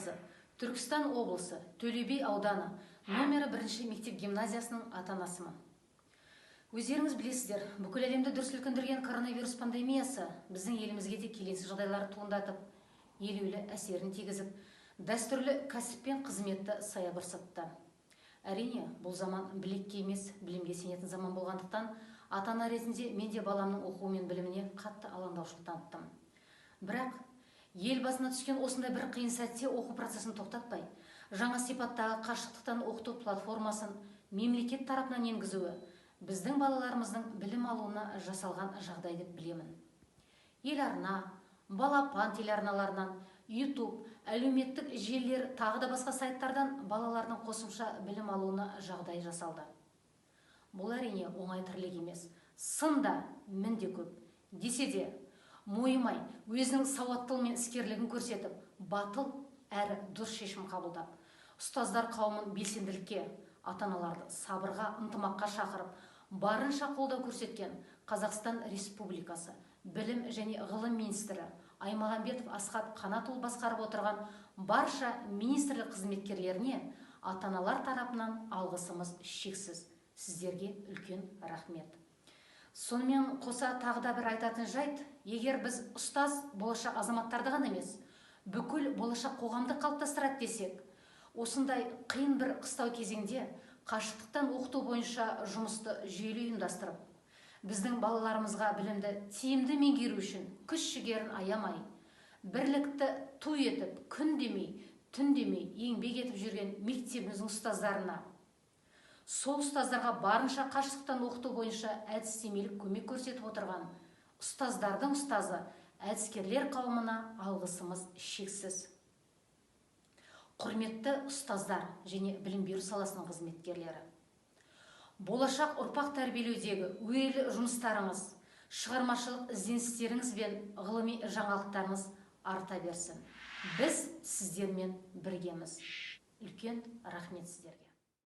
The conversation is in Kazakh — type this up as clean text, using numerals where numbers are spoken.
Ниязқызы, Түркістан облысы, Төле би ауданы, номері 1 мектеп гимназиясының ата-анасымын. Өздеріңіз білесіздер, бүкіл әлемді дүр сілкіндірген коронавирус пандемиясы біздің елімізге де келеңсіз жағдайлар туындатып, елеулі әсерін тигізіп, дәстүрлі кәсіп пен қызметті саябырсытты. Әрине, бұл заман білекке емес, білімге сенетін заман болғандықтан, ата-ана ретінде мен де баламның оқуы мен біліміне қатты алаңдаушылық таныттым. Бірақ ел басына түскен осындай бір қиын сәтте оқу процесін тоқтатпай, жаңа сипаттағы қашықтықтан оқыту платформасын мемлекет тарапынан енгізуі біздің балаларымыздың білім алуына жасалған жағдай деп білемін. Еларна, балапан телеарналарынан, YouTube, әлеуметтік желілер, тағы да басқа сайттардан балалардың қосымша білім алуына жағдай жасалды. Бұл әрине оңай тірлік емес, сын да, мін де көп. Десе де, мойымай, өзінің сауаттылығы мен іскерлігін көрсетіп, батыл әрі дұрыс шешім қабылдап, ұстаздар қауымын белсенділікке, ата-аналарды сабырға, ынтымаққа шақырып, барынша қолдау көрсеткен Қазақстан Республикасы Білім және ғылым министрі Аймағамбетов Асхат Қанатұлы басқарып отырған барша министрлік қызметкерлеріне ата-аналар тарапынан алғысымыз шексіз. Сіздерге үлкен рахмет. Сонымен қоса тағы да бір айтатын жайт, егер біз ұстаз болашақ азаматтарды ғана емес, бүкіл болашақ қоғамды қалыптастырады десек, осындай қиын бір қыстау кезеңде қашықтықтан оқыту бойынша жұмысты жүйелі ұйымдастырып, біздің балаларымызға білімді тиімді меңгеру үшін күш-жігерін аямай, бірлікті ту етіп, күн демей, түн демей еңбек етіп жүрген мектебіміздің ұстаздарына, сол ұстаздарға барынша қашықтықтан оқыту бойынша әдістемелік көмек көрсетіп отырған ұстаздардың ұстазы әдіскерлер қауымына алғысымыз шексіз. Құрметті ұстаздар және білім беру саласының қызметкерлері, болашақ ұрпақ тәрбиелеудегі өрелі жұмыстарыңыз, шығармашылық ізденістеріңіз бен ғылыми жаңалықтарыңыз арта берсін. Біз сіздермен біргеміз. Үлкен рахмет сіздерге.